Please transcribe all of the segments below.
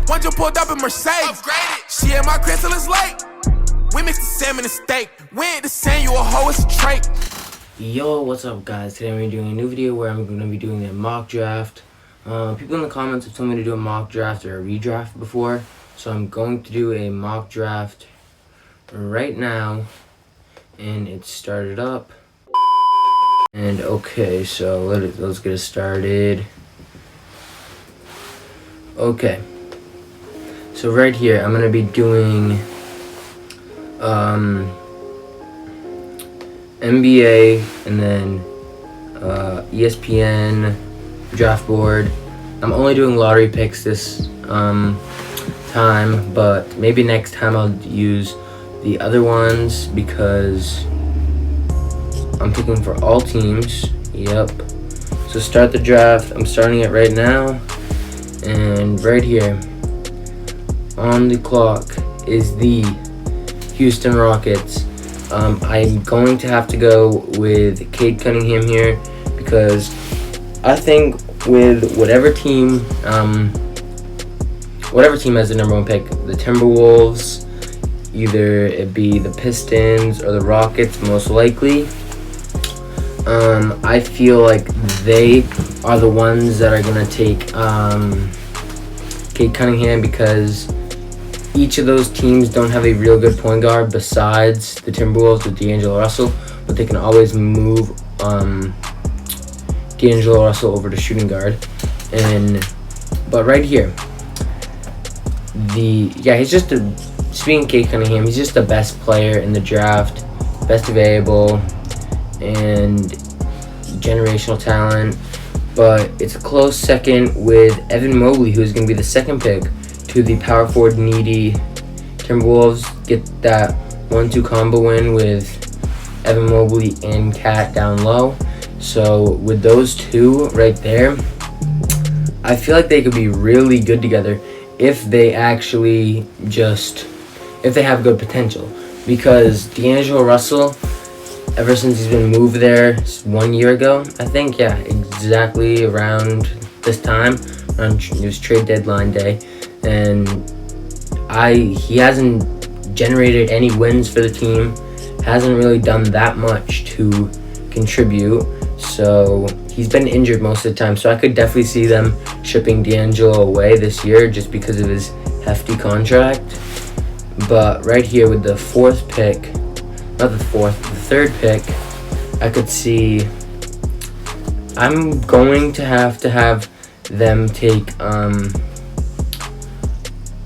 One just pulled up in Mercedes. Upgraded. She at my crib till it's late. We mix the salmon and steak. We ain't the same, you a hoe, it's a trait. Yo, what's up guys? Today we're doing a new video where I'm going to be doing a mock draft. People in the comments have told me to do a mock draft or a redraft before. So I'm going to do a mock draft right now. And it started up. And okay, so let's get it started. Okay. So right here, I'm going to be doing NBA and then ESPN draft board. I'm only doing lottery picks this time, but maybe next time I'll use the other ones because I'm picking for all teams. Yep. So start the draft. I'm starting it right now, and right here on the clock is the Houston Rockets. I'm going to have to go with Cade Cunningham here because I think with whatever team has the number one pick, the Timberwolves, either it be the Pistons or the Rockets, most likely. I feel like they are the ones that are gonna take Cade Cunningham because each of those teams don't have a real good point guard besides the Timberwolves with D'Angelo Russell, but they can always move D'Angelo Russell over to shooting guard. But right here, speaking of Cade Cunningham, he's just the best player in the draft, best available, and generational talent. But it's a close second with Evan Mobley, who's going to be the second pick to the power forward needy Timberwolves. Get that 1-2 combo win with Evan Mobley and Cat down low. So with those two right there, I feel like they could be really good together if they actually if they have good potential. Because D'Angelo Russell, ever since he's been moved there 1 year ago, I think, yeah, exactly around this time, it was trade deadline day, and he hasn't generated any wins for the team, hasn't really done that much to contribute, so he's been injured most of the time, so I could definitely see them shipping D'Angelo away this year just because of his hefty contract. But right here with the third pick, I could see I'm going to have them take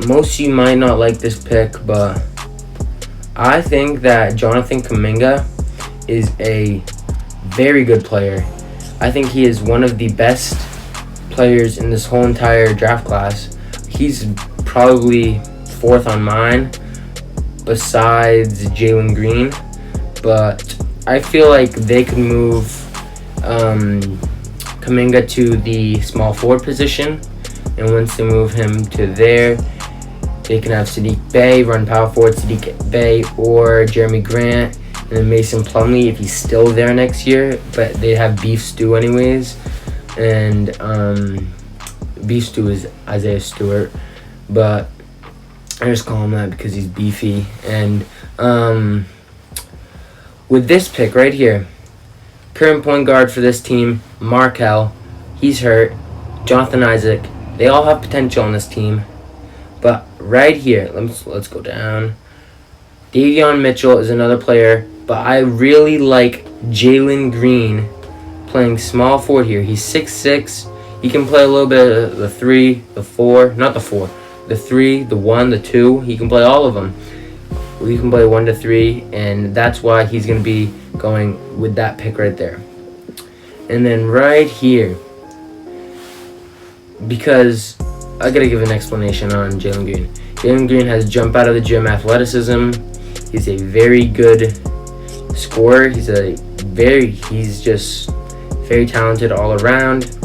most of you might not like this pick, but I think that Jonathan Kuminga is a very good player. I think he is one of the best players in this whole entire draft class. He's probably fourth on mine besides Jalen Green, but I feel like they could move Kuminga to the small forward position, and once they move him to there, they can have Sadiq Bey run power forward, Sadiq Bey or Jeremy Grant, and then Mason Plumlee if he's still there next year, but they have Beef Stew anyways, and Beef Stew is Isaiah Stewart, but I just call him that because he's beefy. And with this pick right here, current point guard for this team, Markel, he's hurt, Jonathan Isaac, they all have potential on this team. But right here, let's go down. Davion Mitchell is another player, but I really like Jalen Green playing small forward here. He's 6'6". He can play a little bit of the 3, the 4, not the 4, the 3, the 1, the 2. He can play all of them. He can play 1 to 3, and that's why he's going to be going with that pick right there. And then right here, because I gotta give an explanation on Jalen Green. Jalen Green has jump out of the gym athleticism. He's a very good scorer. He's just very talented all around.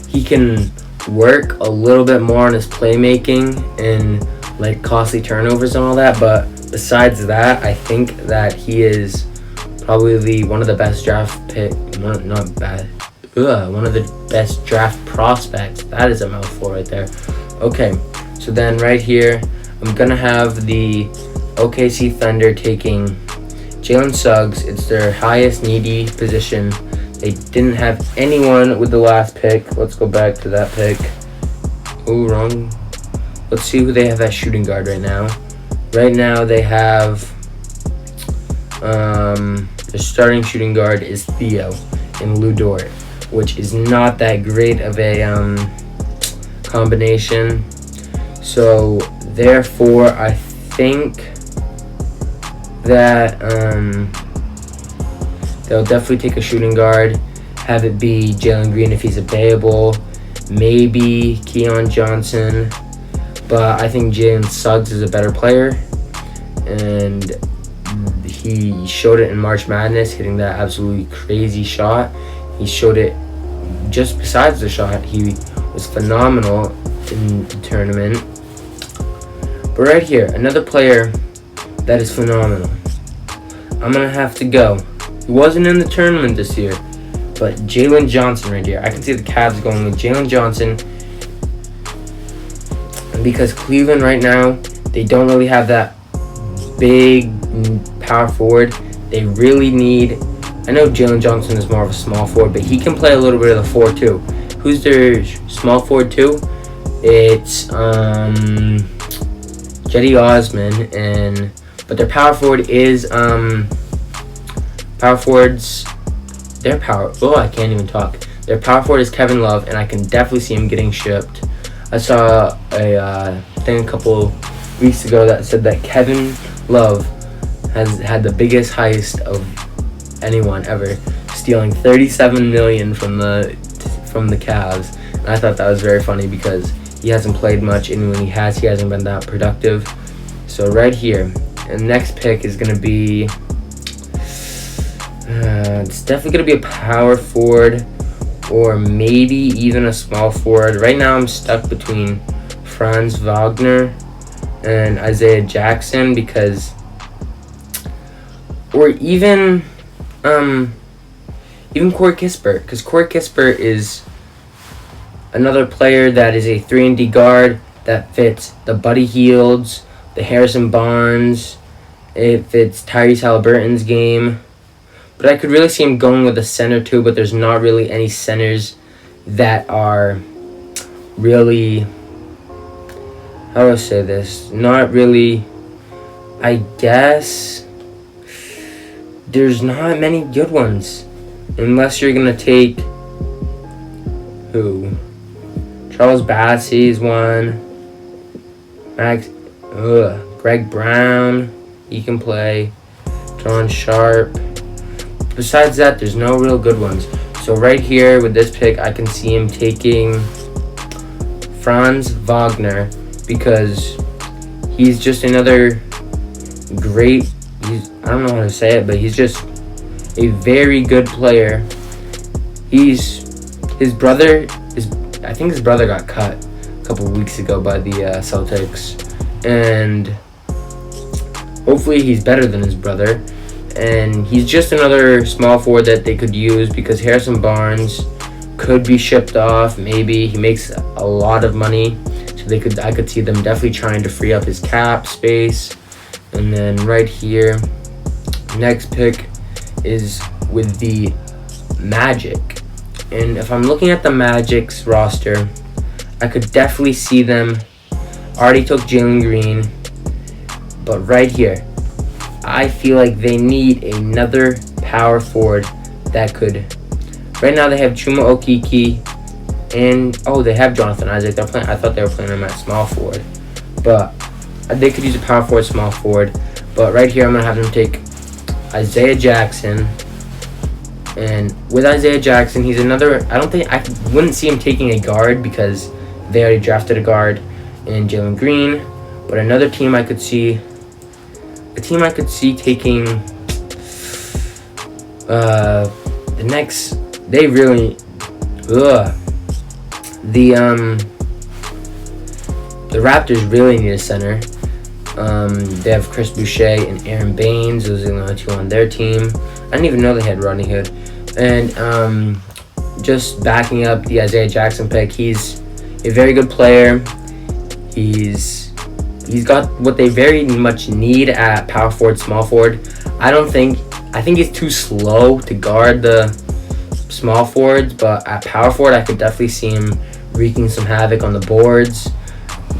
He can work a little bit more on his playmaking and like costly turnovers and all that, but besides that, I think that he is probably one of the best one of the best draft prospects. That is a mouthful right there. Okay, So then right here, I'm going to have the OKC Thunder taking Jalen Suggs. It's their highest needy position. They didn't have anyone with the last pick. Let's go back to that pick. Oh, wrong. Let's see who they have at shooting guard right now. Right now they have their starting shooting guard is Theo and Lou Dort, which is not that great of a combination. So therefore, I think that they'll definitely take a shooting guard, have it be Jalen Green if he's available, maybe Keon Johnson, but I think Jalen Suggs is a better player, and he showed it in March Madness, hitting that absolutely crazy shot. He showed it just besides the shot. He was phenomenal in the tournament. But right here, another player that is phenomenal. I'm going to have to go. He wasn't in the tournament this year, but Jalen Johnson right here. I can see the Cavs going with Jalen Johnson. And because Cleveland right now, they don't really have that big power forward. They really need... I know Jalen Johnson is more of a small forward, but he can play a little bit of the 4 too. Who's their small forward too? It's Jetty Osman, but their power forward is power forwards. I can't even talk. Their power forward is Kevin Love, and I can definitely see him getting shipped. I saw a thing a couple weeks ago that said that Kevin Love has had the biggest heist of anyone ever, stealing $37 million from the Cavs. And I thought that was very funny because he hasn't played much, and when he hasn't been that productive. So right here, and next pick is going to be it's definitely going to be a power forward or maybe even a small forward. Right now I'm stuck between Franz Wagner and Isaiah Jackson, because or even Corey Kispert, because Corey Kispert is another player that is a 3-and-D guard that fits the Buddy Hields, the Harrison Barnes. It fits Tyrese Halliburton's game. But I could really see him going with a center too, but there's not really any centers that are really, how do I say this? Not really, I guess, there's not many good ones. Unless you're going to take, who? Charles Bassey's one. Greg Brown, he can play. John Sharp. Besides that, there's no real good ones. So right here with this pick, I can see him taking Franz Wagner, because he's just another great, I don't know how to say it, but he's just a very good player. I think his brother got cut a couple weeks ago by the Celtics, and hopefully he's better than his brother. And he's just another small forward that they could use, because Harrison Barnes could be shipped off. Maybe he makes a lot of money, so I could see them definitely trying to free up his cap space. And then right here, next pick is with the Magic. And if I'm looking at the Magic's roster, I could definitely see them already took Jalen Green, but right here, I feel like they need another power forward that could. Right now they have Chuma Okeke, and they have Jonathan Isaac. I thought they were playing him at small forward, but they could use a power forward, small forward. But right here, I'm gonna have them take Isaiah Jackson, and with Isaiah Jackson, he's another. I wouldn't see him taking a guard because they already drafted a guard in Jalen Green. But another team I could see. A team I could see taking the Raptors really need a center. They have Chris Boucher and Aaron Baines. Those are the only two on their team. I didn't even know they had Rodney Hood. And just backing up the Isaiah Jackson pick, he's a very good player. He's got what they very much need at power forward, small forward. I think he's too slow to guard the small forwards, but at power forward, I could definitely see him wreaking some havoc on the boards.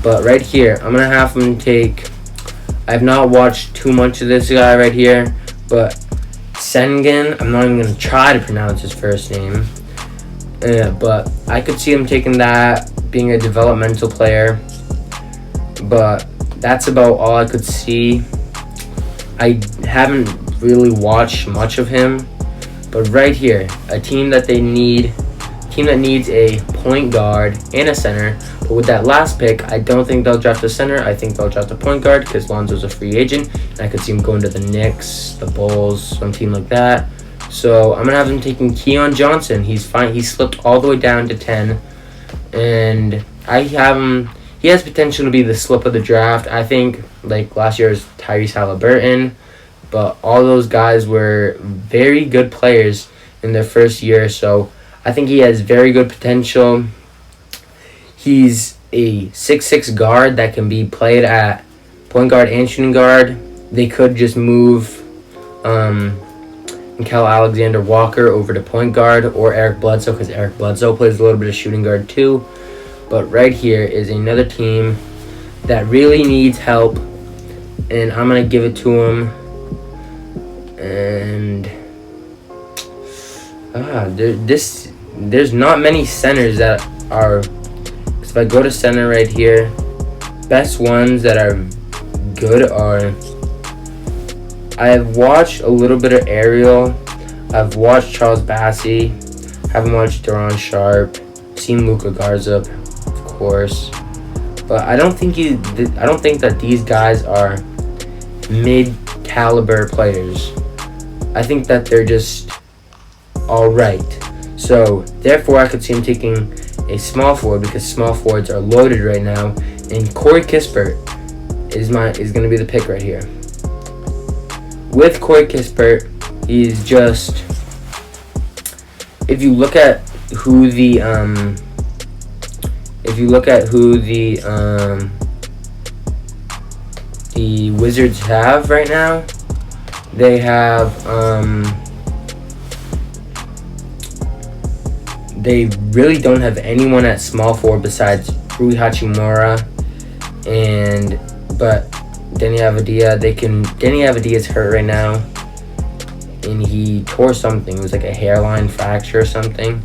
But right here, I'm going to have him take... I've not watched too much of this guy right here, but Sengen, I'm not even going to try to pronounce his first name. But I could see him taking that, being a developmental player. But that's about all I could see. I haven't really watched much of him. But right here, a team that needs a point guard and a center. But with that last pick, I don't think they'll draft a center. I think they'll draft a point guard because Lonzo's a free agent. And I could see him going to the Knicks, the Bulls, some team like that. So I'm going to have him taking Keon Johnson. He's fine. He slipped all the way down to 10. And I have him... He has potential to be the slip of the draft. I think, like last year's Tyrese Halliburton. But all those guys were very good players in their first year. So I think he has very good potential. He's a 6'6" guard that can be played at point guard and shooting guard. They could just move Nickeil Alexander-Walker over to point guard, or Eric Bledsoe, because Eric Bledsoe plays a little bit of shooting guard too. But right here is another team that really needs help, and I'm going to give it to him. And there's not many centers that are... If I go to center right here, best ones that are good are... I have watched a little bit of Ariel. I've watched Charles Bassey. Haven't watched Duron Sharp. Seen Luka Garza, of course. But I don't think that these guys are mid-caliber players. I think that they're just all right. So therefore, I could see him taking a small forward because small forwards are loaded right now. And Corey Kispert is going to be the pick right here. With Corey Kispert, he's just... If you look at who the Wizards have right now, they have they really don't have anyone at small forward besides Rui Hachimura, but Denny Avdia. Denny Avdia's hurt right now, and he tore something. It was like a hairline fracture or something.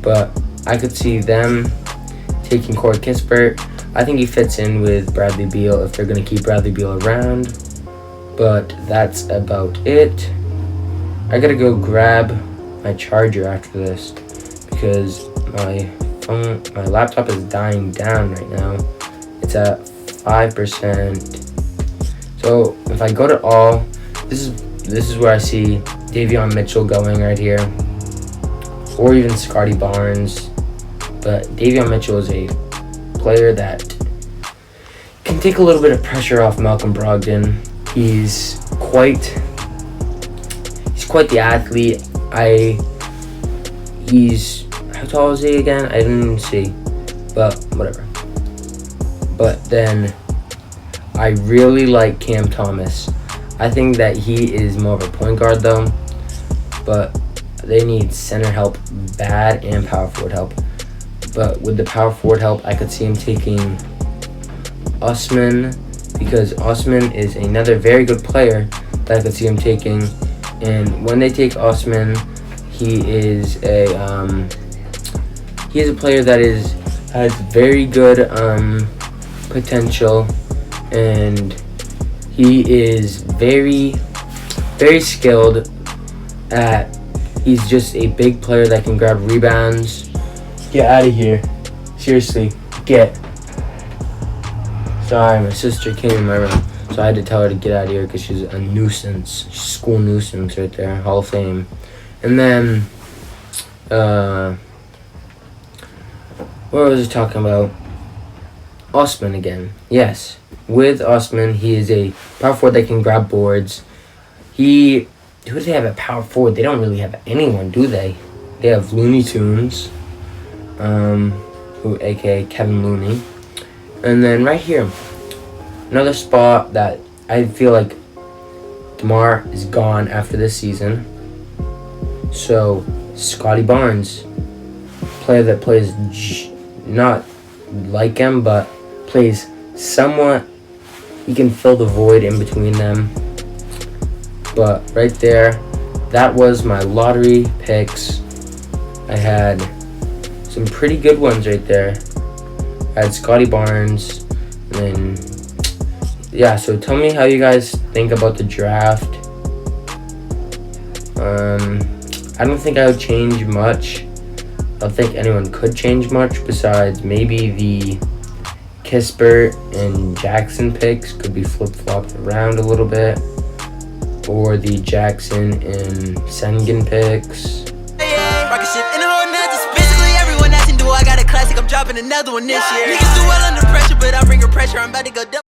But I could see them taking Corey Kispert. I think he fits in with Bradley Beal if they're going to keep Bradley Beal around. But that's about it. I gotta go grab my charger after this because my laptop is dying down right now. It's at 5%. So if I go to all, this is where I see Davion Mitchell going right here, or even Scotty Barnes. But Davion Mitchell is a player that can take a little bit of pressure off Malcolm Brogdon. He's quite the athlete. How tall is he again? I didn't even see, but whatever. But then I really like Cam Thomas. I think that he is more of a point guard though, but they need center help bad and power forward help. But with the power forward help, I could see him taking Usman, because Usman is another very good player that I could see him taking. And when they take Usman, he is a player that has very good potential, and he is very, very skilled at. He's just a big player that can grab rebounds. Get out of here. Seriously, get. Sorry, my sister came in my room, so I had to tell her to get out of here because she's a nuisance. She's a school nuisance right there, Hall of Fame. And then, what was I talking about? Osman again. Yes, with Osman, he is a power forward that can grab boards. Who do they have at power forward? They don't really have anyone, do they? They have Looney Tunes, aka Kevin Looney. And then right here, another spot that I feel like DeMar is gone after this season. So Scotty Barnes, player that plays not like him, but plays somewhat. He can fill the void in between them. But right there, that was my lottery picks. I had some pretty good ones right there. I had Scotty Barnes, and then yeah. So tell me how you guys think about the draft. I don't think I would change much. I don't think anyone could change much besides maybe the Kispert and Jackson picks could be flip-flopped around a little bit, or the Jackson and Sengun picks. Rocket ship in the whole nother. Basically everyone asking, do I got a classic? I'm dropping another one this year. Niggas do well under pressure, but I'm bringing pressure. I'm about to go double.